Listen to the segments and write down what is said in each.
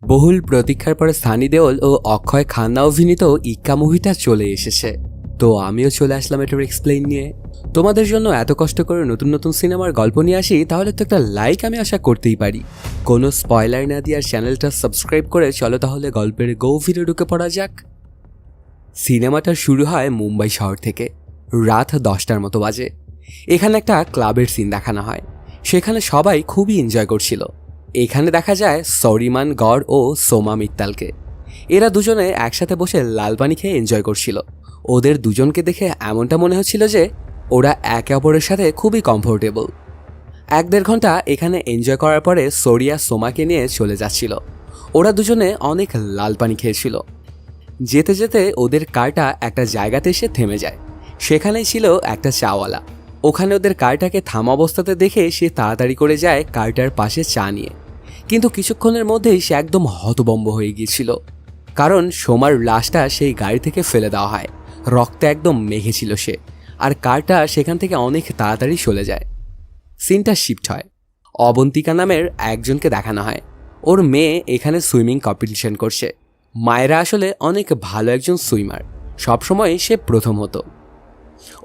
বহুল প্রতীক্ষার পরে সানি দেওল ও অক্ষয় খান্না অভিনীত ইক্কা মুভিটা চলে এসেছে। তো আমিও চলে আসলাম এটার এক্সপ্লেইন নিয়ে। তোমাদের জন্য এত কষ্ট করে নতুন নতুন সিনেমার গল্প নিয়ে আসি, তাহলে তো একটা লাইক আমি আশা করতেই পারি। কোনো স্পয়লার না দিয়ে আর চ্যানেলটা সাবস্ক্রাইব করে চলো তাহলে গল্পের গভীরে ঢুকে পড়া যাক। সিনেমাটা শুরু হয় মুম্বাই শহর থেকে। রাত 10টার মতো বাজে। এখানে একটা ক্লাবের সিন দেখানো হয়। সেখানে সবাই খুবই এনজয় করছিল। এখানে দেখা যায় সরিমান গড় ও সোমা মিত্তালকে। এরা দুজনে একসাথে বসে লাল পানি খেয়ে এনজয় করছিল। ওদের দুজনকে দেখে এমনটা মনে হচ্ছিল যে ওরা একে অপরের সাথে খুবই কমফোর্টেবল। 1-1.5 ঘন্টা এখানে এনজয় করার পরে সরিয়া সোমাকে নিয়ে চলে যাচ্ছিল। ওরা দুজনে অনেক লাল পানি খেয়েছিল। যেতে যেতে ওদের কারটা একটা জায়গাতে এসে থেমে যায়। সেখানেই ছিল একটা চাওয়ালা। ওখানে ওদের কারটাকে থামা অবস্থাতে দেখে সে তাড়াতাড়ি করে যায় কারটার পাশে চা নিয়ে। কিন্তু কিছুক্ষণের মধ্যেই সে একদম হতভম্ব হয়ে গিয়েছিল, কারণ সোমার লাশটা সেই গাড়ি থেকে ফেলে দেওয়া হয়। রক্তে একদম মেঘে ছিল সে, আর কারটা সেখান থেকে অনেক তাড়াতাড়ি চলে যায়। সিনটা শিফট হয়। অবন্তিকা নামের একজনকে দেখানো হয়। ওর মেয়ে এখানে সুইমিং কম্পিটিশন করছে। মায়েরা আসলে অনেক ভালো একজন সুইমার, সবসময় সে প্রথম হতো।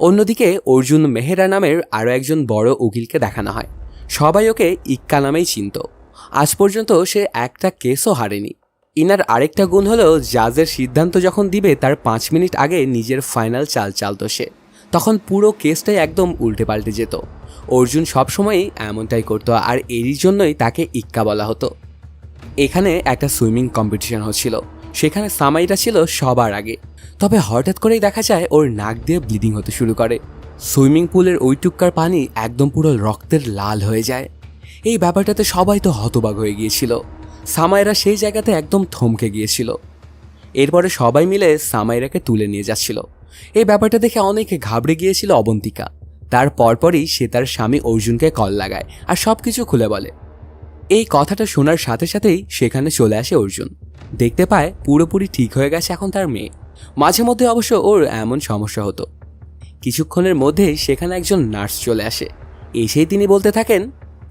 অন্যদিকে অর্জুন মেহরা নামের আরও একজন বড় উকিলকে দেখানো হয়। সবাই ওকে ইক্কা নামেই চিনত। আজ পর্যন্ত সে একটা কেসও হারেনি। ইনার আরেকটা গুণ হলো জাজের সিদ্ধান্ত যখন দিবে তার 5 মিনিট আগে নিজের ফাইনাল চাল চালতো সে। তখন পুরো কেসটাই একদম উল্টে পাল্টে যেত। অর্জুন সবসময়ই এমনটাই করতো, আর এরই জন্যই তাকে ইক্কা বলা হতো। এখানে একটা সুইমিং কম্পিটিশন হচ্ছিল। সেখানে সামাইরা ছিল সবার আগে। তবে হঠাৎ করেই দেখা যায় ওর নাক দিয়ে ব্লিডিং হতে শুরু করে। সুইমিং পুলের ওই টুক্কার পানি একদম পুরো রক্তের লাল হয়ে যায়। এই ব্যাপারটাতে সবাই তো হতবাক হয়ে গিয়েছিল। সামাইরা সেই জায়গাতে একদম থমকে গিয়েছিল। এরপরে সবাই মিলে সামাইরাকে তুলে নিয়ে যাচ্ছিল। এই ব্যাপারটা দেখে অনেক ঘাবড়ে গিয়েছিল অবন্তিকা। তার পরপরই সে তার স্বামী অর্জুনকে কল লাগায় আর সব কিছু খুলে বলে। এই কথাটা শোনার সাথে সাথেই সেখানে চলে আসে অর্জুন। দেখতে পায় পুরোপুরি ঠিক হয়ে গেছে এখন তার মেয়ে। মাঝে মধ্যে অবশ্য ওর এমন সমস্যা হতো। কিছুক্ষণের মধ্যেই সেখানে একজন নার্স চলে আসে। এসেই তিনি বলতে থাকেন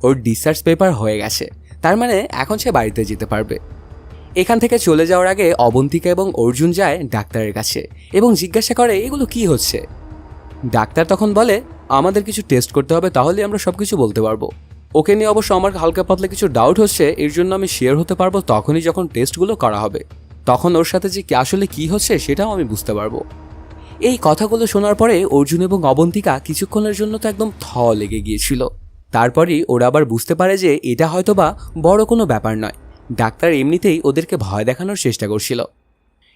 ওর ডিসচার্জ পেপার হয়ে গেছে, তার মানে এখন সে বাড়িতে যেতে পারবে। এখান থেকে চলে যাওয়ার আগে অবন্তিকা এবং অর্জুন যায় ডাক্তারের কাছে এবং জিজ্ঞাসা করে এগুলো কি হচ্ছে। ডাক্তার তখন বলে আমাদের কিছু টেস্ট করতে হবে, তাহলে আমরা সব কিছু বলতে পারবো। ওকে নিয়ে অবশ্য আমার হালকা পাতলা কিছু ডাউট হচ্ছে, এর জন্য আমি শেয়ার হতে পারবো তখনই যখন টেস্টগুলো করা হবে। তখন ওর সাথে যে আসলে কি হচ্ছে সেটাও আমি বুঝতে পারবো। এই কথাগুলো শোনার পরে অর্জুন এবং অবন্তিকা কিছুক্ষণের জন্য তো একদম থ লেগে গিয়েছিল। তারপরই ওরা আবার বুঝতে পারে যে এটা হয়তোবা বড় কোনো ব্যাপার নয়। ডাক্তার এমনিতেই ওদেরকে ভয় দেখানোর চেষ্টা করছিল।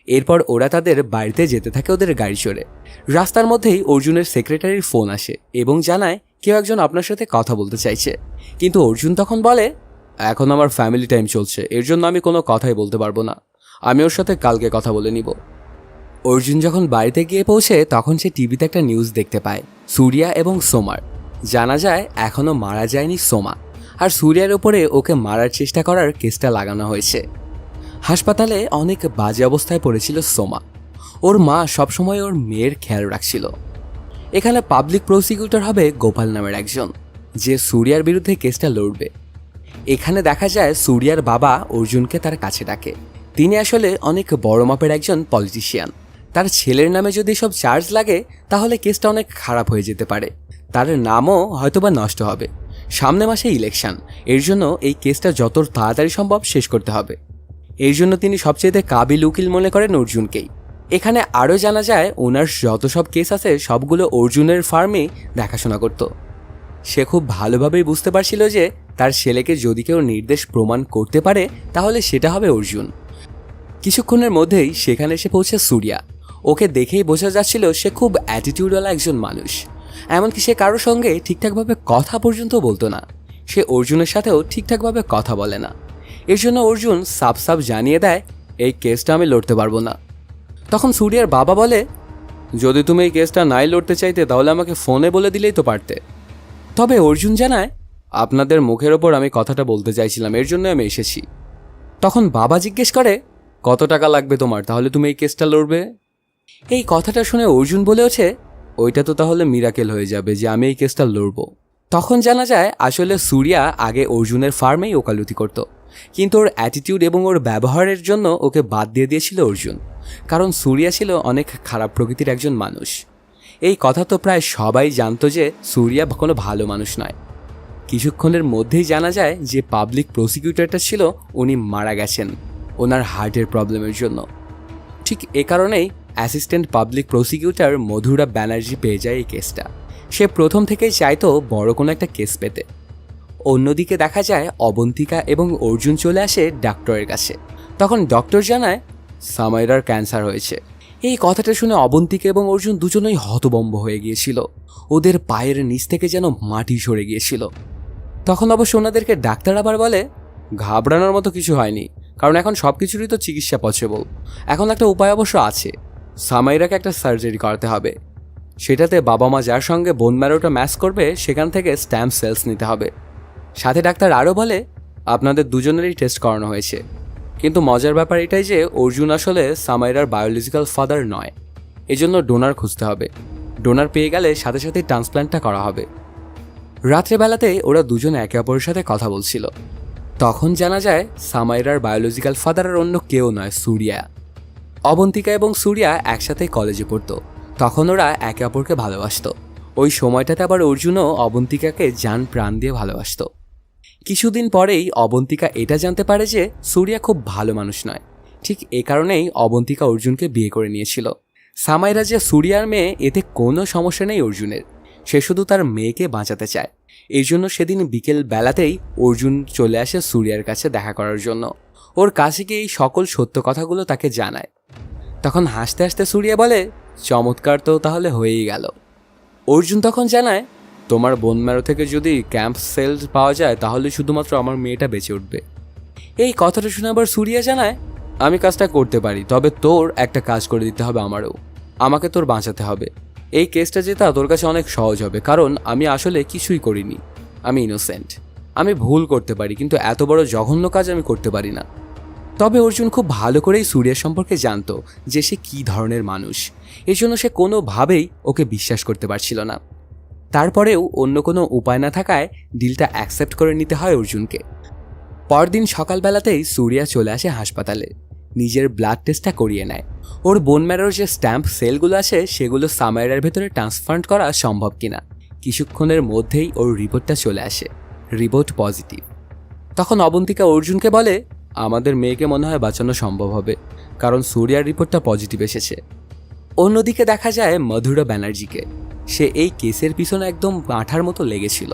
এরপর ওরা তাদের বাড়িতে যেতে থাকে ওদের গাড়ি চড়ে। রাস্তার মধ্যেই অর্জুনের সেক্রেটারির ফোন আসে এবং জানায় কেউ একজন আপনার সাথে কথা বলতে চাইছে। কিন্তু অর্জুন তখন বলে এখন আমার ফ্যামিলি টাইম চলছে, এর জন্য আমি কোনো কথাই বলতে পারবো না। আমি ওর সাথে কালকে কথা বলে নিব। অর্জুন যখন বাড়িতে গিয়ে পৌঁছে তখন সে টিভিতে একটা নিউজ দেখতে পায় সূর্যা এবং সোমার। জানা যায় এখনও মারা যায়নি সোমা, আর সূর্যার ওপরে ওকে মারার চেষ্টা করার কেসটা লাগানো হয়েছে। হাসপাতালে অনেক বাজে অবস্থায় পড়েছিল সোমা। ওর মা সবসময় ওর মেয়ের খেয়াল রাখছিল। এখানে পাবলিক প্রসিকিউটর হবে গোপাল নামের একজন, যে সূর্যার বিরুদ্ধে কেসটা লড়বে। এখানে দেখা যায় সূর্যার বাবা অর্জুনকে তার কাছে ডাকে। তিনি আসলে অনেক বড় মাপের একজন পলিটিশিয়ান। তার ছেলের নামে যদি সব চার্জ লাগে তাহলে কেসটা অনেক খারাপ হয়ে যেতে পারে। তার নামও হয়তোবা নষ্ট হবে। সামনে মাসে ইলেকশন, এর জন্য এই কেসটা যত তাড়াতাড়ি সম্ভব শেষ করতে হবে। এর জন্য তিনি সবচেয়ে কাবিল উকিল মনে করেন অর্জুনকেই। এখানে আরও জানা যায় ওনার যত সব কেস আছে সবগুলো অর্জুনের ফার্মে দেখাশোনা করত। সে খুব ভালোভাবেই বুঝতে পারছিল যে তার ছেলেকে যদি কেউ নির্দেশ প্রমাণ করতে পারে তাহলে সেটা হবে অর্জুন। কিছুক্ষণের মধ্যেই সেখানে এসে পৌঁছে সূর্যা। ওকে দেখেই বোঝা যাচ্ছিল সে খুব অ্যাটিটিউডওয়ালা একজন মানুষ। এমনকি সে কারোর সঙ্গে ঠিকঠাকভাবে কথা পর্যন্ত বলতো না। সে অর্জুনের সাথেও ঠিকঠাকভাবে কথা বলে না। এর জন্য অর্জুন সাফ সাফ জানিয়ে দেয় এই কেসটা আমি লড়তে পারবো না। তখন সূর্যার বাবা বলে যদি তুমি এই কেসটা নাই লড়তে চাইতে তাহলে আমাকে ফোনে বলে দিলেই তো পারতে। তবে অর্জুন জানায় আপনাদের মুখের ওপর আমি কথাটা বলতে চাইছিলাম, এর জন্য আমি এসেছি। তখন বাবা জিজ্ঞেস করে কত টাকা লাগবে তোমার, তাহলে তুমি এই কেসটা লড়বে? এই কথাটা শুনে অর্জুন বলে ওঠে ওইটা তো তাহলে মিরাকেল হয়ে যাবে যে আমি এই কেসটা লড়বো। তখন জানা যায় আসলে সূর্যা আগে অর্জুনের ফার্মেই ওকালতি করত। কিন্তু ওর অ্যাটিটিউড এবং ওর ব্যবহারের জন্য ওকে বাদ দিয়ে দিয়েছিল অর্জুন, কারণ সুরিয়া ছিল অনেক খারাপ প্রকৃতির একজন মানুষ। এই কথা তো প্রায় সবাই জানতো যে সুরিয়া কোনো ভালো মানুষ নয়। কিছুক্ষণের মধ্যেই জানা যায় যে পাবলিক প্রসিকিউটরটা ছিল উনি মারা গেছেন ওনার হার্টের প্রবলেমের জন্য। ঠিক এ কারণেই assistant public prosecutor Madhura Banerjee পেয়ে যায় এই কেসটা। সে প্রথম থেকেই চাইতো বড় কোনো একটা কেস পেতে। অন্যদিকে দেখা যায় অবন্তিকা এবং অর্জুন চলে আসে ডাক্তারের কাছে। তখন ডক্টর জানায় সামাইরার ক্যান্সার হয়েছে। এই কথাটা শুনে অবন্তিকা এবং অর্জুন দুজনেই হতভম্ব হয়ে গিয়েছিল। ওদের পায়ের নিচ থেকে যেন মাটি সরে গিয়েছিল। তখন অবশ্য ওনাদেরকে ডাক্তার আবার বলে, ঘাবড়ানোর মতো কিছু হয়নি, কারণ এখন সব কিছুরই তো চিকিৎসা পসিবল। এখন একটা উপায় অবশ্য আছে, সামাইরাকে একটা সার্জারি করাতে হবে। সেটাতে বাবা মা যার সঙ্গে বোন ম্যারোটা ম্যাচ করবে সেখান থেকে স্ট্যাম্প সেলস নিতে হবে। সাথে ডাক্তার আরও বলে, আপনাদের দুজনেরই টেস্ট করানো হয়েছে, কিন্তু মজার ব্যাপার এটাই যে অর্জুন আসলে সামাইরার বায়োলজিক্যাল ফাদার নয়। এজন্য ডোনার খুঁজতে হবে। ডোনার পেয়ে গেলে সাথে সাথেই ট্রান্সপ্ল্যান্টটা করা হবে। রাত্রেবেলাতে ওরা দুজনে একে অপরের সাথে কথা বলছিল। তখন জানা যায় সামাইরার বায়োলজিক্যাল ফাদার আর অন্য কেউ নয়, সুরিয়া। অবন্তিকা এবং সুরিয়া একসাথে কলেজে পড়তো। তখন ওরা একে অপরকে ভালোবাসত। ওই সময়টাতে আবার অর্জুনও অবন্তিকাকে জান প্রাণ দিয়ে ভালোবাসত। কিছুদিন পরেই অবন্তিকা এটা জানতে পারে যে সুরিয়া খুব ভালো মানুষ নয়। ঠিক এ কারণেই অবন্তিকা অর্জুনকে বিয়ে করে নিয়েছিল। সামাইরা যে সুরিয়ার মেয়ে এতে কোনো সমস্যা নেই অর্জুনের। সে শুধু তার মেয়েকে বাঁচাতে চায়। এই জন্য সেদিন বিকেল বেলাতেই অর্জুন চলে আসে সুরিয়ার কাছে দেখা করার জন্য। ওর কাছে গিয়ে এই সকল সত্য কথাগুলো তাকে জানায়। তখন হাসতে হাসতে সুরিয়া বলে, চমৎকার তো তাহলে হয়েই গেল। অর্জুন তখন জানায়, তোমার বোন ম্যারো থেকে যদি ক্যাম্প সেলস পাওয়া যায় তাহলে শুধুমাত্র আমার মেয়েটা বেঁচে উঠবে। এই কথাটা শুনে আবার সুরিয়া জানায়, আমি কাজটা করতে পারি, তবে তোর একটা কাজ করে দিতে হবে আমারও। আমাকে তোর বাঁচাতে হবে। এই কেসটা জেতা তোর কাছে অনেক সহজ হবে, কারণ আমি আসলে কিছুই করিনি। আমি ইনোসেন্ট। আমি ভুল করতে পারি, কিন্তু এত বড় জঘন্য কাজ আমি করতে পারি না। তবে অর্জুন খুব ভালো করেই সুরিয়া সম্পর্কে জানতো যে সে কী ধরনের মানুষ। এই জন্য সে কোনোভাবেই ওকে বিশ্বাস করতে পারছিল না। তারপরেও অন্য কোনো উপায় না থাকায় ডিলটা অ্যাকসেপ্ট করে নিতে হয় অর্জুনকে। পরদিন সকালবেলাতেই সুরিয়া চলে আসে হাসপাতালে। নিজের ব্লাড টেস্টটা করিয়ে নেয়। ওর বোন ম্যারোর যে স্ট্যাম্প সেলগুলো আছে সেগুলো সামাইরার ভেতরে ট্রান্সপ্লান্ট করা সম্ভব কিনা। কিছুক্ষণের মধ্যেই ওর রিপোর্টটা চলে আসে। Report positive. তখন অবন্তিকা অর্জুনকে বলে, আমাদের মেয়েকে মনে হয় বাঁচানো সম্ভব হবে, কারণ সুরিয়ার রিপোর্টটা পজিটিভ এসেছে। অন্যদিকে দেখা যায় মধুরা ব্যানার্জিকে। সে এই কেসের পিছনে একদম মাঠার মতো লেগেছিল।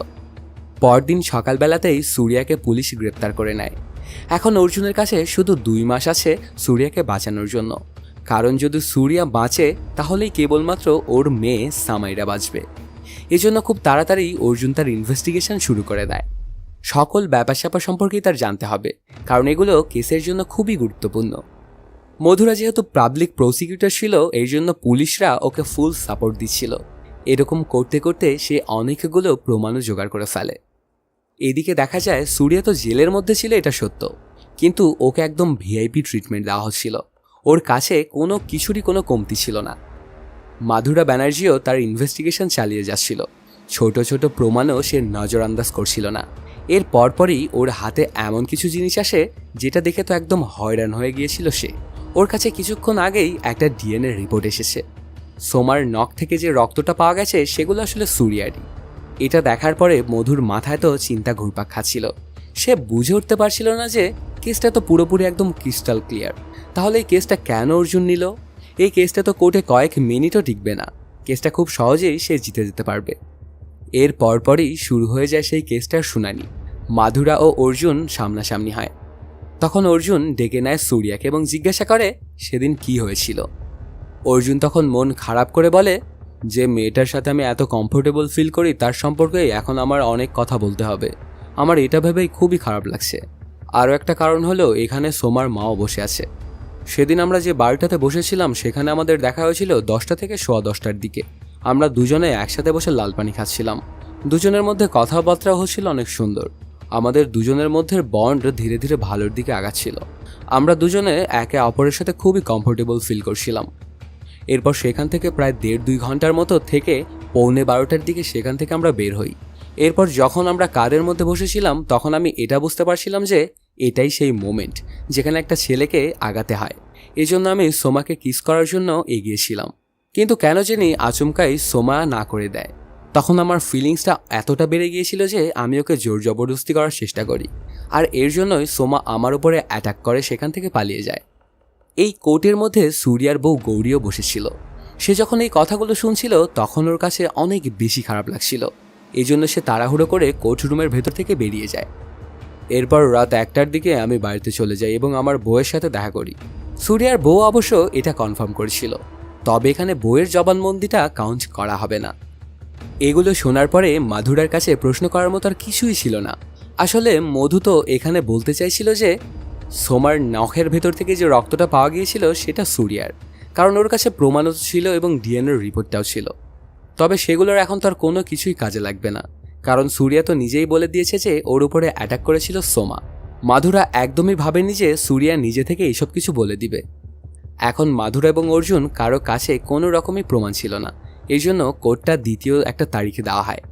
পরদিন সকালবেলাতেই সুরিয়াকে পুলিশ গ্রেপ্তার করে নেয়। এখন অর্জুনের কাছে শুধু 2 মাস আছে সুরিয়াকে বাঁচানোর জন্য, কারণ যদি সুরিয়া বাঁচে তাহলেই কেবলমাত্র ওর মেয়ে সামাইরা বাঁচবে। এজন্য খুব তাড়াতাড়ি অর্জুন তার ইনভেস্টিগেশন শুরু করে দেয়। সকল ব্যাপার স্যাপার সম্পর্কেই তার জানতে হবে, কারণ এগুলো কেসের জন্য খুবই গুরুত্বপূর্ণ। মধুরা যেহেতু পাবলিক প্রসিকিউটর ছিল, এই জন্য পুলিশরা ওকে ফুল সাপোর্ট দিচ্ছিল। এরকম করতে করতে সে অনেকগুলো প্রমাণও জোগাড় করে ফেলে। এদিকে দেখা যায় সুরিয়া তো জেলের মধ্যে ছিল, এটা সত্য, কিন্তু ওকে একদম ভিআইপি ট্রিটমেন্ট দেওয়া হচ্ছিল। ওর কাছে কোনো কিছুরই কোনো কমতি ছিল না। মধুরা ব্যানার্জিও তার ইনভেস্টিগেশন চালিয়ে যাচ্ছিল। ছোট ছোট প্রমাণও সে নজরআন্দাজ করছিল না। এর পরপরই ওর হাতে এমন কিছু জিনিস আসে যেটা দেখে তো একদম হয়রান হয়ে গিয়েছিল সে। ওর কাছে কিছুক্ষণ আগেই একটা ডিএনএ রিপোর্ট এসেছে। সোমার নখ থেকে যে রক্তটা পাওয়া গেছে সেগুলো আসলে সুরিয়ারই। এটা দেখার পরে মধুর মাথায় তো চিন্তা ঘুরপাক খাচ্ছিল। সে বুঝে উঠতে পারছিল না যে কেসটা তো পুরোপুরি একদম ক্রিস্টাল ক্লিয়ার। তাহলে এই কেসটা কেন অর্জুন নিল? এই কেসটা তো কোর্টে কয়েক মিনিটও টিকবে না। কেসটা খুব সহজেই সে জিতে যেতে পারবে। এর পরপরই শুরু হয়ে যায় সেই কেসটার শুনানি। মধুরা ও অর্জুন সামনাসামনি হয়। তখন অর্জুন ডেকে নেয় সুরিয়াকে এবং জিজ্ঞাসা করে সেদিন কি হয়েছিল। অর্জুন তখন মন খারাপ করে বলে, যে মেয়েটার সাথে আমি এত কমফোর্টেবল ফিল করি তার সম্পর্কে এখন আমার অনেক কথা বলতে হবে। আমার এটা ভেবেই খুবই খারাপ লাগছে। আরও একটা কারণ হলো এখানে সোমার মাও বসে আছে। সেদিন আমরা যে বাড়িটাতে বসেছিলাম সেখানে আমাদের দেখা হয়েছিল 10টা থেকে 10:15টার দিকে। আমরা দুজনে একসাথে বসে লাল পানি খাচ্ছিলাম। দুজনের মধ্যে কথাবার্তা হচ্ছিল অনেক সুন্দর। আমাদের দুজনের মধ্যে বন্ড ধীরে ধীরে ভালোর দিকে আগাচ্ছিল। আমরা দুজনে একে অপরের সাথে খুবই কমফোর্টেবল ফিল করছিলাম। এরপর সেখান থেকে প্রায় 1.5-2 ঘন্টার মতো থেকে 11:45টার দিকে সেখান থেকে আমরা বের হই। এরপর যখন আমরা কারের মধ্যে বসেছিলাম তখন আমি এটা বুঝতে পারছিলাম যে এটাই সেই মোমেন্ট যেখানে একটা ছেলেকে আগাতে হয়। এজন্য আমি সোমাকে কিস করার জন্য এগিয়েছিলাম, কিন্তু কেন জানি আচমকাই সোমা না করে দেয়। তখন আমার ফিলিংসটা এতটা বেড়ে গিয়েছিল যে আমি ওকে জোর জবরদস্তি করার চেষ্টা করি, আর এর জন্যই সোমা আমার উপরে অ্যাটাক করে সেখান থেকে পালিয়ে যায়। এই কোর্টের মধ্যে সূর্যার বউ গৌরীও বসেছিল। সে যখন এই কথাগুলো শুনছিল তখন ওর কাছে অনেক বেশি খারাপ লাগছিল। এই জন্য সে তাড়াহুড়ো করে কোর্ট রুমের ভেতর থেকে বেরিয়ে যায়। এরপর রাত 1টার দিকে আমি বাড়িতে চলে যাই এবং আমার বউয়ের সাথে দেখা করি। সূর্যার বউ অবশ্য এটা কনফার্ম করেছিল, তবে এখানে বউয়ের জবানবন্দিটা কাউন্ট করা হবে না। এগুলো শোনার পরে মাধুরার কাছে প্রশ্ন করার মতো আর কিছুই ছিল না। আসলে মধু তো এখানে বলতে চাইছিল যে সোমার নখের ভেতর থেকে যে রক্তটা পাওয়া গিয়েছিল সেটা সূর্যার, কারণ ওর কাছে প্রমাণও ছিল এবং ডিএনএর রিপোর্টটাও ছিল। তবে সেগুলোর এখন তার কোনো কিছুই কাজে লাগবে না, কারণ সূর্যা তো নিজেই বলে দিয়েছে যে ওর উপরে অ্যাটাক করেছিল সোমা। মাধুরা একদমই ভাবেনি যে সূর্যা নিজে থেকে এইসব কিছু বলে দিবে। এখন মাধুরা এবং অর্জুন কারো কাছে কোনো রকমই প্রমাণ ছিল না, এই জন্য কোর্টটা দ্বিতীয় একটা তারিখে দেওয়া হয়।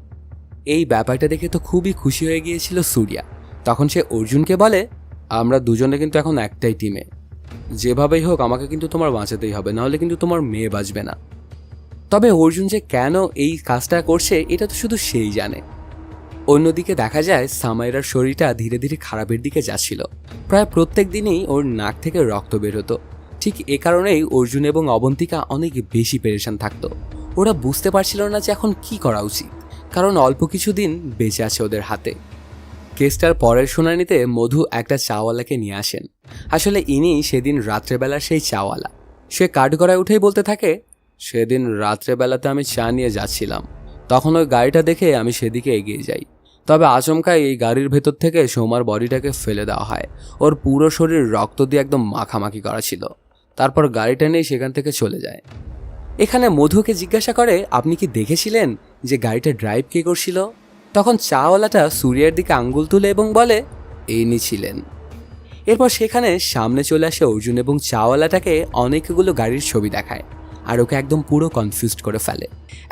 এই ব্যাপারটা দেখে তো খুবই খুশি হয়ে গিয়েছিল সূর্যা। তখন সে অর্জুনকে বলে, আমরা দুজনে কিন্তু এখন একটাই টিমে, যেভাবেই হোক আমাকে কিন্তু তোমার বাঁচাতেই হবে, নাহলে কিন্তু তোমার মেয়ে বাঁচবে না। তবে অর্জুন যে কেন এই কাজটা করছে এটা তো শুধু সেই জানে। অন্যদিকে দেখা যায় সামাইরার শরীরটা ধীরে ধীরে খারাপের দিকে যাচ্ছিল। প্রায় প্রত্যেক দিনই ওর নাক থেকে রক্ত বের হতো। ঠিক এ কারণেই অর্জুন এবং অবন্তিকা অনেক বেশি পেরেশান থাকতো। ওরা বুঝতে পারছিল না যে এখন কি করা উচিত, কারণ অল্প কিছু দিন বেঁচে আছে ওদের হাতে। কেসটার পরের শুনানিতে মধু একটা চাওয়ালাকে নিয়ে আসেন। আসলে ইনি সেদিন রাত্রেবেলার সেই চাওয়ালা। সে কাঠগড়ায় উঠেই বলতে থাকে, সেদিন রাত্রেবেলাতে আমি চা নিয়ে যাচ্ছিলাম, তখন ওই গাড়িটা দেখে আমি সেদিকে এগিয়ে যাই। তবে আচমকাই এই গাড়ির ভেতর থেকে সোমার বডিটাকে ফেলে দেওয়া হয়। ওর পুরো শরীর রক্ত দিয়ে একদম মাখামাখি করা ছিল। তারপর গাড়িটা নিয়ে সেখান থেকে চলে যায়। এখানে মধুকে জিজ্ঞাসা করে, আপনি কি দেখেছিলেন যে গাড়িটা ড্রাইভ কে করছিল? তখন চাওয়ালাটা সূর্যের দিকে আঙ্গুল তুলে এবং বলে, ইনি ছিলেন। এরপর সেখানে সামনে চলে আসে অর্জুন এবং চাওয়ালাটাকে অনেকগুলো গাড়ির ছবি দেখায়, আর ওকে একদম পুরো কনফিউজড করে ফেলে।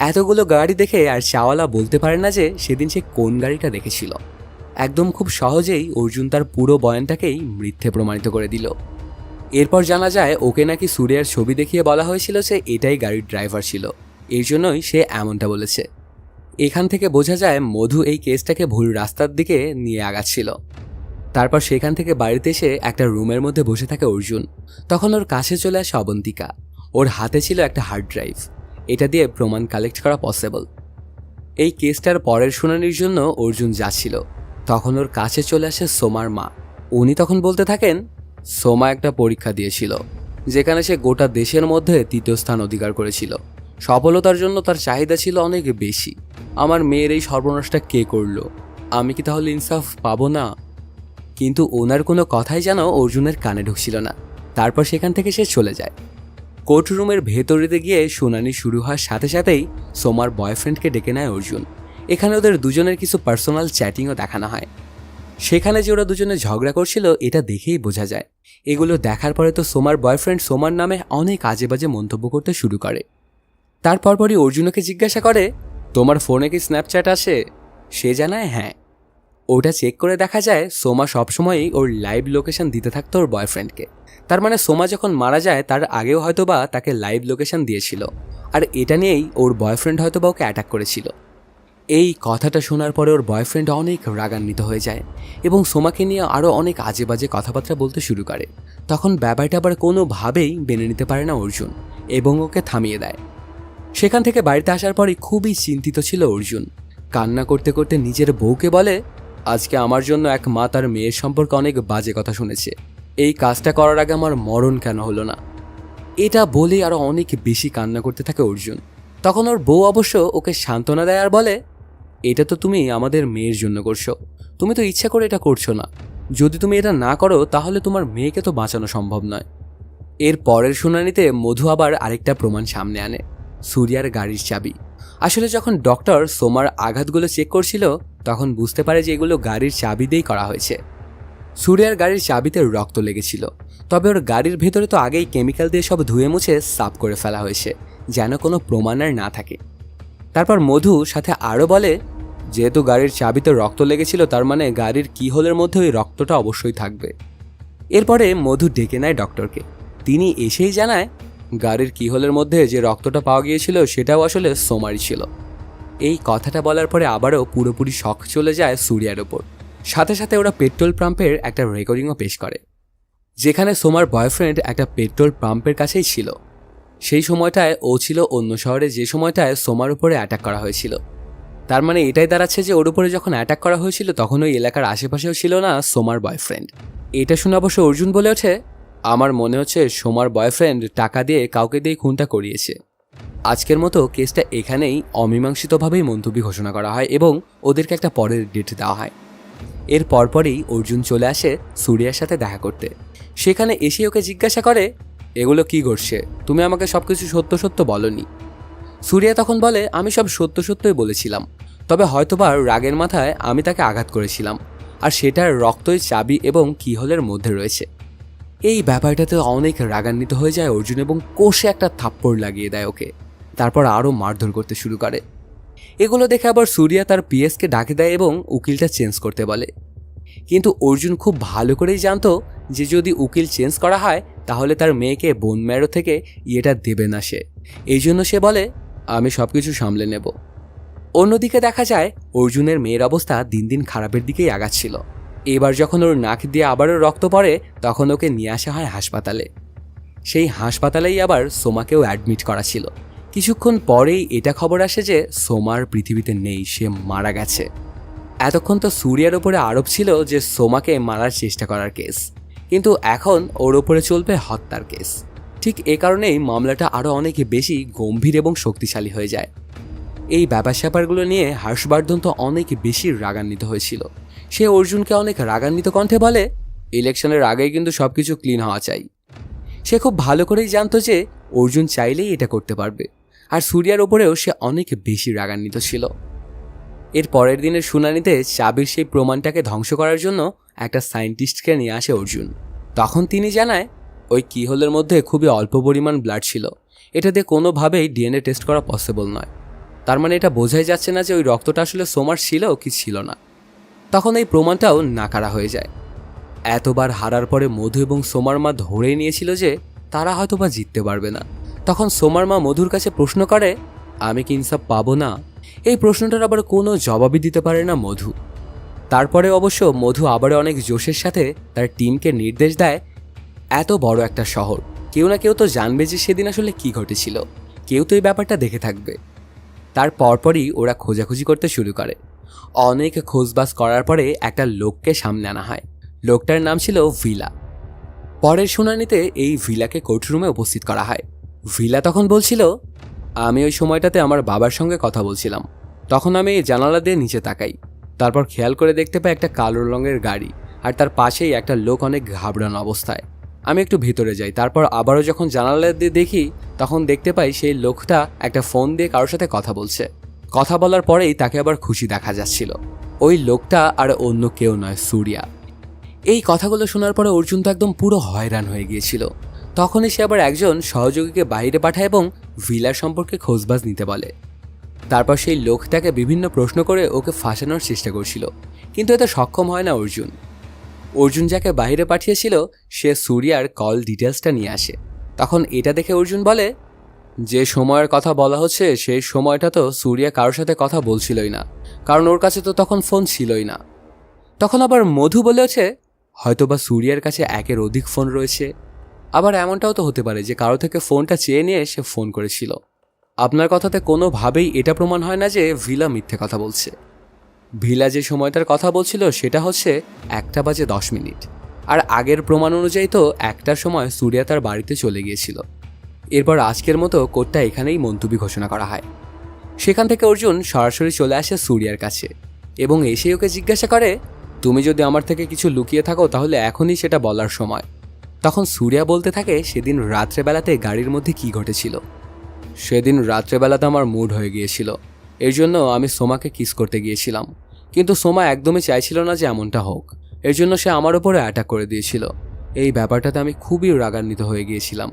এতগুলো গাড়ি দেখে আর চাওয়ালা বলতে পারে না যে সেদিন সে কোন গাড়িটা দেখেছিল। একদম খুব সহজেই অর্জুন তার পুরো বয়ানটাকেই মিথ্যে প্রমাণিত করে দিল। এরপর জানা যায় ওকে নাকি সূর্যের ছবি দেখিয়ে বলা হয়েছিল যে এটাই গাড়ির ড্রাইভার ছিল, এই জন্যই সে এমনটা বলেছে। এখান থেকে বোঝা যায় মধু এই কেসটাকে ভুল রাস্তার দিকে নিয়ে আগাচ্ছিল। তারপর সেখান থেকে বাড়িতে এসে একটা রুমের মধ্যে বসে থাকে অর্জুন। তখন ওর কাছে চলে আসে অবন্তিকা। ওর হাতে ছিল একটা হার্ড ড্রাইভ, এটা দিয়ে প্রমাণ কালেক্ট করা পসিবল। এই কেসটার পরের শুনানির জন্য অর্জুন যাচ্ছিল, তখন ওর কাছে চলে আসে সোমার মা। উনি তখন বলতে থাকেন, সোমা একটা পরীক্ষা দিয়েছিল যেখানে সে গোটা দেশের মধ্যে 3য় স্থান অধিকার করেছিল। সফলতার জন্য তার চাহিদা ছিল অনেক বেশি। আমার মেয়ের এই সর্বনাশটা কে করলো? আমি কি তাহলে ইনসাফ পাবো না? কিন্তু ওনার কোনো কথাই যেন অর্জুনের কানে ঢুকছিল না। তারপর সেখান থেকে সে চলে যায়। কোর্টরুমের ভেতরেতে গিয়ে শুনানি শুরু হওয়ার সাথে সাথেই সোমার বয়ফ্রেন্ডকে ডেকে নেয় অর্জুন। এখানে ওদের দুজনের কিছু পার্সোনাল চ্যাটিংও দেখানো হয়। সেখানে যে ওরা দুজনে ঝগড়া করছিল এটা দেখেই বোঝা যায়। এগুলো দেখার পরে তো সোমার বয়ফ্রেন্ড সোমার নামে অনেক আজে বাজে মন্তব্য করতে শুরু করে। তারপরই অর্জুনকে জিজ্ঞাসা করে, তোমার ফোনে কি স্ন্যাপচ্যাট আসে? সে জানায় হ্যাঁ। ওটা চেক করে দেখা যায় সোমা সবসময়ই ওর লাইভ লোকেশন দিতে থাকতো ওর বয়ফ্রেন্ডকে। তার মানে সোমা যখন মারা যায় তার আগেও হয়তোবা তাকে লাইভ লোকেশন দিয়েছিল, আর এটা নিয়েই ওর বয়ফ্রেন্ড হয়তোবা ওকে অ্যাটাক করেছিল। এই কথাটা শোনার পরে ওর বয়ফ্রেন্ড অনেক রাগান্বিত হয়ে যায় এবং সোমাকে নিয়ে আরও অনেক আজে বাজে কথাবার্তা বলতে শুরু করে। তখন ব্যাপারটা আবার কোনোভাবেই মেনে নিতে পারে না অর্জুন এবং ওকে থামিয়ে দেয়। সেখান থেকে বাড়িতে আসার পরই খুবই চিন্তিত ছিল অর্জুন। কান্না করতে করতে নিজের বউকে বলে, আজকে আমার জন্য এক মা তার মেয়ের সম্পর্কে অনেক বাজে কথা শুনেছে। এই কাজটা করার আগে আমার মরণ কেন হলো না? এটা বলে আরও অনেক বেশি কান্না করতে থাকে অর্জুন। তখন ওর বউ অবশ্য ওকে সান্ত্বনা দেয় আর বলে, এটা তো তুমি আমাদের মেয়ের জন্য করছো, তুমি তো ইচ্ছা করে এটা করছো না। যদি তুমি এটা না করো তাহলে তোমার মেয়েকে তো বাঁচানো সম্ভব নয়। এর পরের শুনানিতে মধু আবার আরেকটা প্রমাণ সামনে আনে, সূর্যার গাড়ির চাবি। আসলে যখন ডক্টর সোমার আঘাতগুলো চেক করছিল তখন বুঝতে পারে যে এগুলো গাড়ির চাবি দিয়েই করা হয়েছে। সূর্যার গাড়ির চাবিতে রক্ত লেগেছিল, তবে ওর গাড়ির ভেতরে তো আগেই কেমিক্যাল দিয়ে সব ধুয়ে মুছে সাফ করে ফেলা হয়েছে যেন কোনো প্রমাণ আর না থাকে। তারপর মধু সাথে আরও বলে, যেহেতু গাড়ির চাবিতে রক্ত লেগেছিল, তার মানে গাড়ির কিহোলের মধ্যে ওই রক্তটা অবশ্যই থাকবে। এরপরে মধু ডেকে নেয় ডক্টরকে। তিনি এসেই জানায় গাড়ির কিহোলের মধ্যে যে রক্তটা পাওয়া গিয়েছিল সেটাও আসলে সোমারই ছিল। এই কথাটা বলার পরে আবারও পুরোপুরি শক চলে যায় সুরিয়ার ওপর। সাথে সাথে ওরা পেট্রোল পাম্পের একটা রেকর্ডিংও পেশ করে, যেখানে সোমার বয়ফ্রেন্ড একটা পেট্রোল পাম্পের কাছেই ছিল। সেই সময়টায় ও ছিল অন্য শহরে, যে সময়টায় সোমার উপরে অ্যাটাক করা হয়েছিল। তার মানে এটাই দাঁড়াচ্ছে যে ওর উপরে যখন অ্যাটাক করা হয়েছিল তখন ওই এলাকার আশেপাশেও ছিল না সোমার বয়ফ্রেন্ড। এটা শুনে অবশ্য অর্জুন বলে ওঠে, আমার মনে হচ্ছে সোমার বয়ফ্রেন্ড টাকা দিয়ে কাউকে দিয়ে খুনটা করিয়েছে। আজকের মতো কেসটা এখানেই অমীমাংসিতভাবেই মুলতবি ঘোষণা করা হয় এবং ওদেরকে একটা পরের ডেট দেওয়া হয়। এর পরপরই অর্জুন চলে আসে সুরিয়ার সাথে দেখা করতে। সেখানে এসে ওকে জিজ্ঞাসা করে, এগুলো কি ঘটছে? তুমি আমাকে সব কিছু সত্য সত্য বলনি। সুরিয়া তখন বলে, আমি সব সত্য সত্যই বলেছিলাম, তবে হয়তোবা রাগের মাথায় আমি তাকে আঘাত করেছিলাম, আর সেটার রক্তই চাবি এবং কিহোলের মধ্যে রয়েছে। এই ব্যাপারটাতে অনেক রাগান্বিত হয়ে যায় অর্জুন এবং কষে একটা থাপ্পড় লাগিয়ে দেয় ওকে। তারপর আরও মারধর করতে শুরু করে। এগুলো দেখে আবার সুরিয়া তার পিএসকে ডাকে দেয় এবং উকিলটা চেঞ্জ করতে বলে। কিন্তু অর্জুন খুব ভালো করেই জানতো যে যদি উকিল চেঞ্জ করা হয় তাহলে তার মেয়েকে বোন ম্যারো থেকে ইয়েটা দেবে না সে। এই জন্য সে বলে, আমি সব কিছু সামলে নেব। অন্যদিকে দেখা যায় অর্জুনের মেয়ের অবস্থা দিন দিন খারাপের দিকেই আগাচ্ছিল। এবার যখন ওর নাক দিয়ে আবারও রক্ত পড়ে তখন ওকে নিয়ে আসা হয় হাসপাতালে। সেই হাসপাতালেই আবার সোমাকেও অ্যাডমিট করা ছিল। কিছুক্ষণ পরেই এটা খবর আসে যে সোমার পৃথিবীতে নেই, সে মারা গেছে। এতক্ষণ তো সুরিয়ার ওপরে আরোপ ছিল যে সোমাকে মারার চেষ্টা করার কেস, কিন্তু এখন ওর ওপরে চলবে হত্যার কেস। ঠিক এ কারণেই মামলাটা আরও অনেক বেশি গম্ভীর এবং শক্তিশালী হয়ে যায়। এই ব্যাপার স্যাপারগুলো নিয়ে হর্ষবর্ধন তো অনেক বেশি রাগান্বিত হয়েছিল। সে অর্জুনকে অনেক রাগান্বিত কণ্ঠে বলে, ইলেকশনের আগেই কিন্তু সব কিছু ক্লিন হওয়া চাই। সে খুব ভালো করেই জানতো যে অর্জুন চাইলেই এটা করতে পারবে, আর সুরিয়ার ওপরেও সে অনেক বেশি রাগান্বিত ছিল। এর পরের দিনের শুনানিতে চাবির সেই প্রমাণটাকে ধ্বংস করার জন্য একটা সায়েন্টিস্টকে নিয়ে আসে অর্জুন। তখন তিনি জানায় ওই কিহোলের মধ্যে খুবই অল্প পরিমাণ ব্লাড ছিল, এটা দিয়ে কোনোভাবেই ডিএনএ টেস্ট করা পসিবল নয়। তার মানে এটা বোঝাই যাচ্ছে না যে ওই রক্তটা আসলে সোমার ছিল কি ছিল না। তখন এই প্রমাণটাও নাকারা হয়ে যায়। এতবার হারার পরে মধু এবং সোমার মা ধরেই নিয়েছিল যে তারা হয়তোবা জিততে পারবে না। তখন সোমার মা মধুর কাছে প্রশ্ন করে, আমি কি ইনসাফ পাবো না? এই প্রশ্নটার আবার কোনো জবাবই দিতে পারে না মধু। তারপরে অবশ্য মধু আবার অনেক জোশের সাথে তার টিমকে নির্দেশ দেয়, এত বড় একটা শহর, কেউ না কেউ তো জানবে যে সেদিন আসলে কি ঘটেছিল, কেউ তো এই ব্যাপারটা দেখে থাকবে। তার পরপরই ওরা খোঁজাখুঁজি করতে শুরু করে। অনেক খোঁজবাজ করার পরে একটা লোককে সামনে আনা হয়। লোকটার নাম ছিল ভিলা। পরের শুনানিতে এই ভিলাকে কোর্টরুমে উপস্থিত করা হয়। ভিলা তখন বলছিল, আমি ওই সময়টাতে আমার বাবার সঙ্গে কথা বলছিলাম। তখন আমি জানালা দিয়ে নিচে তাকাই, তারপর খেয়াল করে দেখতে পাই একটা কালো রঙের গাড়ি, আর তার পাশেই একটা লোক অনেক ঘাবড়ানো অবস্থায়। আমি একটু ভিতরে যাই, তারপর আবারও যখন জানালা দিয়ে দেখি তখন দেখতে পাই সেই লোকটা একটা ফোন দিয়ে কারোর সাথে কথা বলছে। কথা বলার পরেই তাকে আবার খুশি দেখা যাচ্ছিল। ওই লোকটা আর অন্য কেউ নয়, সুরিয়া। এই কথাগুলো শোনার পরে অর্জুন তো একদম পুরো হয়রান হয়ে গিয়েছিল। তখনই সে আবার একজন সহযোগীকে বাইরে পাঠায় এবং ভিলার সম্পর্কে খোঁজবাজ নিতে বলে। তারপর সেই লোকটাকে বিভিন্ন প্রশ্ন করে ওকে ফাঁসানোর চেষ্টা করছিল, কিন্তু এতে সক্ষম হয় না অর্জুন। অর্জুন যাকে বাইরে পাঠিয়েছিল সে সুরিয়ার কল ডিটেলসটা নিয়ে আসে। তখন এটা দেখে অর্জুন বলে, যে সময়ের কথা বলা হচ্ছে সেই সময়টা তো সুরিয়া কারোর সাথে কথা বলছিলই না, কারণ ওর কাছে তো তখন ফোন ছিলই না। তখন আবার মধু বলেছে, হয়তোবা সুরিয়ার কাছে একের অধিক ফোন রয়েছে। আবার এমনটাও তো হতে পারে যে কারো থেকে ফোনটা চেয়ে নিয়ে সে ফোন করেছিল। আপনার কথাতে কোনোভাবেই এটা প্রমাণ হয় না যে ভিলা মিথ্যে কথা বলছে। ভিলা যে সময়টার কথা বলছিল সেটা হচ্ছে 1:10। আর আগের প্রমাণ অনুযায়ী তো 1টার সময় সুরিয়া তার বাড়িতে চলে গিয়েছিল। এরপর আজকের মতো কোর্টটা এখানেই মুলতবি ঘোষণা করা হয়। সেখান থেকে অর্জুন সরাসরি চলে আসে সুরিয়ার কাছে এবং এসে ওকে জিজ্ঞাসা করে, তুমি যদি আমার থেকে কিছু লুকিয়ে থাকো তাহলে এখনই সেটা বলার সময়। তখন সুরিয়া বলতে থাকে সেদিন রাত্রেবেলাতে গাড়ির মধ্যে কি ঘটেছিল। সেদিন রাত্রেবেলাতে আমার মুড হয়ে গিয়েছিল, এর জন্য আমি সোমাকে কিস করতে গিয়েছিলাম, কিন্তু সোমা একদমই চাইছিল না যে এমনটা হোক। এর জন্য সে আমার ওপরে অ্যাটাক করে দিয়েছিল। এই ব্যাপারটাতে আমি খুবই রাগান্বিত হয়ে গিয়েছিলাম,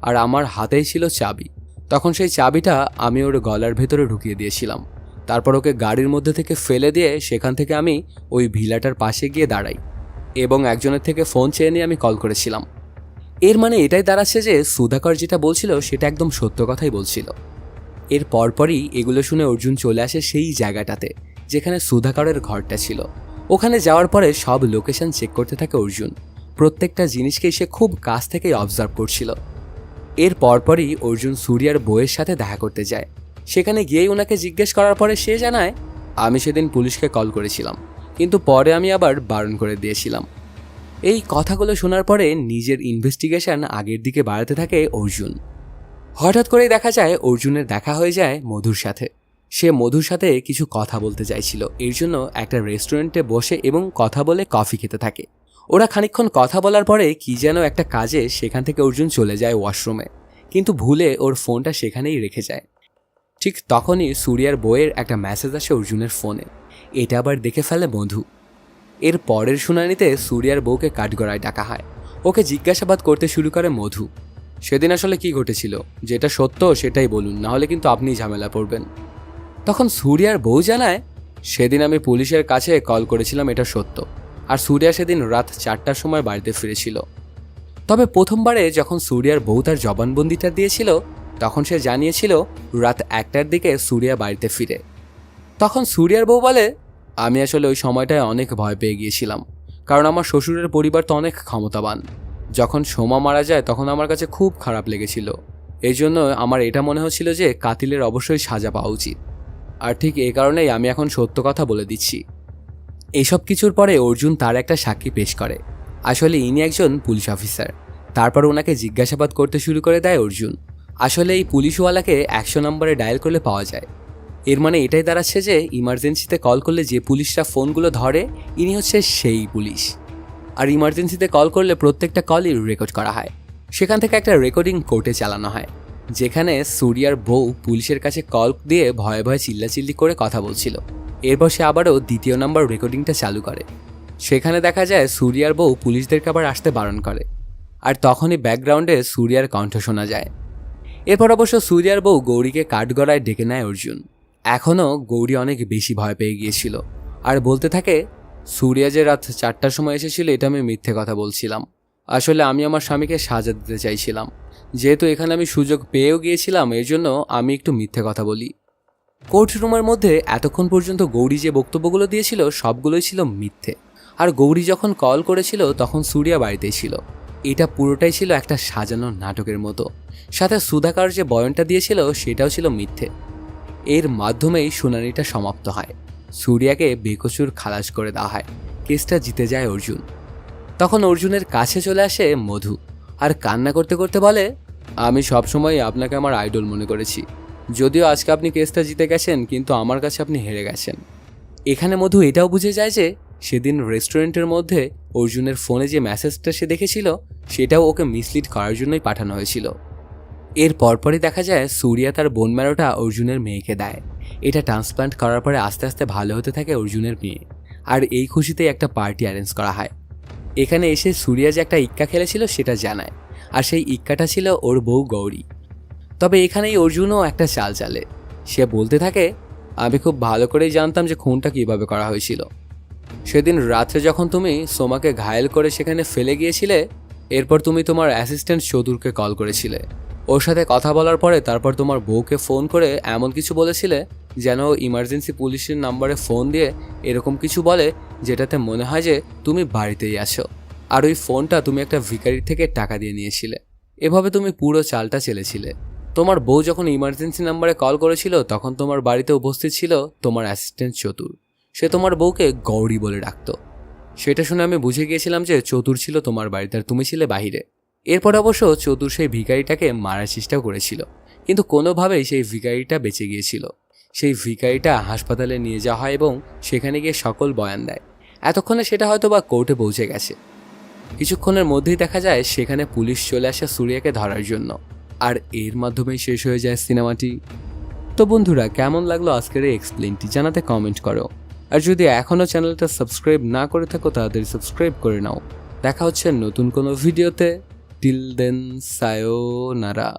আর আমার হাতেই ছিল চাবি। তখন সেই চাবিটা আমি ওর গলার ভেতরে ঢুকিয়ে দিয়েছিলাম। তারপর ওকে গাড়ির মধ্যে থেকে ফেলে দিয়ে সেখান থেকে আমি ওই ভিলাটার পাশে গিয়ে দাঁড়াই এবং একজনের থেকে ফোন চেয়ে নিয়ে আমি কল করেছিলাম। এর মানে এটাই দাঁড়াচ্ছে যে সুধাকর যেটা বলছিল সেটা একদম সত্য কথাই বলছিল। এর পরপরই এগুলো শুনে অর্জুন চলে আসে সেই জায়গাটাতে যেখানে সুধাকরের ঘরটা ছিল। ওখানে যাওয়ার পরে সব লোকেশন চেক করতে থাকে অর্জুন। প্রত্যেকটা জিনিসকেই সে খুব কাছ থেকেই অবজার্ভ করছিল। এর পরপরই অর্জুন সূর্যার বউয়ের সাথে দেখা করতে যায়। সেখানে গিয়েই ওনাকে জিজ্ঞেস করার পরে সে জানায়, আমি সেদিন পুলিশকে কল করেছিলাম, কিন্তু পরে আমি আবার বারণ করে দিয়েছিলাম। এই কথাগুলো শোনার পরে নিজের ইনভেস্টিগেশন আগের দিকে বাড়াতে থাকে অর্জুন। হঠাৎ করেই দেখা যায় অর্জুনের দেখা হয়ে যায় মধুর সাথে। সে মধুর সাথে কিছু কথা বলতে চাইছিল, এর জন্য একটা রেস্টুরেন্টে বসে এবং কথা বলে কফি খেতে থাকে। ওরা খানিকক্ষণ কথা বলার পরে কি যেন একটা কাজে সেখান থেকে অর্জুন চলে যায় ওয়াশরুমে, কিন্তু ভুলে ওর ফোনটা সেখানেই রেখে যায়। ঠিক তখনই সূর্যার বইয়ের একটা মেসেজ আসে অর্জুনের ফোনে। এটা আবার দেখে ফেলে মধু। এর পরের শুনানিতে সূর্যার বউকে কাঠগড়ায় ডাকা হয়। ওকে জিজ্ঞাসাবাদ করতে শুরু করে মধু। সেদিন আসলে কি ঘটেছিল, যেটা সত্য সেটাই বলুন, নাহলে কিন্তু আপনি ঝামেলা পড়বেন। তখন সূর্যার বউ জানায়, সেদিন আমি পুলিশের কাছে কল করেছিলাম, এটা সত্য। আর সূর্যা সেদিন রাত 4টার সময় বাড়িতে ফিরেছিল। তবে প্রথমবারে যখন সূর্যার বউ তার জবানবন্দিটা দিয়েছিল তখন সে জানিয়েছিল রাত 1টার দিকে সূর্যা বাড়িতে ফিরে। তখন সূর্যার বউ বলে, আমি আসলে ওই সময়টায় অনেক ভয় পেয়ে গিয়েছিলাম, কারণ আমার শ্বশুরের পরিবার তো অনেক ক্ষমতাবান। যখন সোমা মারা যায় তখন আমার কাছে খুব খারাপ লেগেছিল। এই জন্য আমার এটা মনে হচ্ছিল যে কাতিলের অবশ্যই সাজা পাওয়া উচিত। আর ঠিক এই কারণেই আমি এখন সত্য কথা বলে দিচ্ছি। এইসব কিছুর পরে অর্জুন তার একটা সাক্ষী পেশ করে। আসলে ইনি একজন পুলিশ অফিসার। তারপর ওনাকে জিজ্ঞাসাবাদ করতে শুরু করে দেয় অর্জুন। আসলে এই পুলিশওয়ালাকে 100 নম্বরে ডায়াল করলে পাওয়া যায়। এর মানে এটাই দাঁড়াচ্ছে যে ইমার্জেন্সিতে কল করলে যে পুলিশরা ফোনগুলো ধরে ইনি হচ্ছে সেই পুলিশ। আর ইমার্জেন্সিতে কল করলে প্রত্যেকটা কলই রেকর্ড করা হয়। সেখান থেকে একটা রেকর্ডিং কোর্টে চালানো হয়, যেখানে সূর্যার বউ পুলিশের কাছে কল দিয়ে ভয়ে ভয়ে চিল্লাচিল্লি করে কথা বলছিল। এরপর সে আবারও দ্বিতীয় নম্বর রেকর্ডিংটা চালু করে। সেখানে দেখা যায় সূর্যার বউ পুলিশদেরকে আবার আসতে বারণ করে। আর তখনই ব্যাকগ্রাউন্ডে সূর্যার কণ্ঠ শোনা যায়। এরপর অবশ্য সূর্যার বউ গৌরীকে কাঠগড়ায় ডেকে নেয় অর্জুন। এখনও গৌরী অনেক বেশি ভয় পেয়ে গিয়েছিল আর বলতে থাকে, সূর্যা যে রাত 4টার সময় এসেছিল এটা আমি মিথ্যে কথা বলছিলাম। আসলে আমি আমার স্বামীকে সাজা দিতে চাইছিলাম। যেহেতু এখানে আমি সুযোগ পেয়েও গিয়েছিলাম, এর জন্য আমি একটু মিথ্যে কথা বলি। কোর্ট রুমের মধ্যে এতক্ষণ পর্যন্ত গৌরী যে বক্তব্যগুলো দিয়েছিল সবগুলোই ছিল মিথ্যে। আর গৌরী যখন কল করেছিল তখন সূর্যা বাড়িতেই ছিল। এটা পুরোটাই ছিল একটা সাজানো নাটকের মতো। সাথে সুধাকর যে বয়ানটা দিয়েছিল সেটাও ছিল মিথ্যে। এর মাধ্যমেই শুনানিটা সমাপ্ত হয়। সূর্যাকে বেকসুর খালাস করে দেওয়া হয়। কেসটা জিতে যায় অর্জুন। তখন অর্জুনের কাছে চলে আসে মধু আর কান্না করতে করতে বলে, আমি সবসময় আপনাকে আমার আইডল মনে করেছি। যদিও আজকে আপনি কেসটা জিতে গেছেন, কিন্তু আমার কাছে আপনি হেরে গেছেন। এখানে মধু এটাও বুঝে যায় যে সেদিন রেস্টুরেন্টের মধ্যে অর্জুনের ফোনে যে মেসেজটা সে দেখেছিল সেটাও ওকে মিসলিড করার জন্যই পাঠানো হয়েছিল। এর পরপরই দেখা যায় সূর্যা তার বোন ম্যারোটা অর্জুনের মেয়েকে দেয়। এটা ট্রান্সপ্লান্ট করার পরে আস্তে আস্তে ভালো হতে থাকে অর্জুনের মেয়ে। আর এই খুশিতেই একটা পার্টি অ্যারেঞ্জ করা হয়। এখানে এসে সূর্যা যে একটা ইক্কা খেলেছিল সেটা জানায়, আর সেই ইক্কাটা ছিল ওর বউ গৌরী। তবে এখানেই অর্জুনও একটা চাল চালে। সে বলতে থাকে, আমি খুব ভালো করেই জানতাম যে খুনটা কীভাবে করা হয়েছিল। সেদিন রাত্রে যখন তুমি সোমাকে ঘায়েল করে সেখানে ফেলে গিয়েছিলে, এরপর তুমি তোমার অ্যাসিস্ট্যান্ট চতুরকে কল করেছিলে। ওর সাথে কথা বলার পরে তারপর তোমার বউকে ফোন করে এমন কিছু বলেছিলে যেন ইমার্জেন্সি পুলিশের নাম্বারে ফোন দিয়ে এরকম কিছু বলে যেটাতে মনে হয় যে তুমি বাড়িতেই আছো। আর ওই ফোনটা তুমি একটা ভিখারির থেকে টাকা দিয়ে নিয়েছিলে। এভাবে তুমি পুরো চালটা চেলেছিলে। তোমার বউ যখন ইমার্জেন্সি নাম্বারে কল করেছিল তখন তোমার বাড়িতে উপস্থিত ছিল তোমার অ্যাসিস্ট্যান্ট চতুর। সে তোমার বউকে গৌরী বলে ডাকতো। সেটা শুনে আমি বুঝে গিয়েছিলাম যে চতুর ছিল তোমার বাড়িতে আর তুমি ছিলে বাহিরে। এরপর অবশ্য চতুর সেই ভিখারিটাকে মারার চেষ্টাও করেছিল, কিন্তু কোনোভাবেই সেই ভিখারিটা বেঁচে গিয়েছিল। সেই ভিখারিটা হাসপাতালে নিয়ে যাওয়া হয় এবং সেখানে গিয়ে সকল বয়ান দেয়। এতক্ষণে সেটা হয়তো বা কোর্টে পৌঁছে গেছে। কিছুক্ষণের মধ্যেই দেখা যায় সেখানে পুলিশ চলে আসে সূর্যাকে ধরার জন্য। আর এর মাধ্যমেই শেষ হয়ে যায় সিনেমাটি। তো বন্ধুরা, কেমন লাগলো আজকের এই এক্সপ্লেনটি জানাতে কমেন্ট করো। আর যদি এখনও চ্যানেলটা সাবস্ক্রাইব না করে থাকো তাড়াতাড়ি সাবস্ক্রাইব করে নাও। দেখা হচ্ছে নতুন কোনো ভিডিওতে। Till then, সায়োনারা।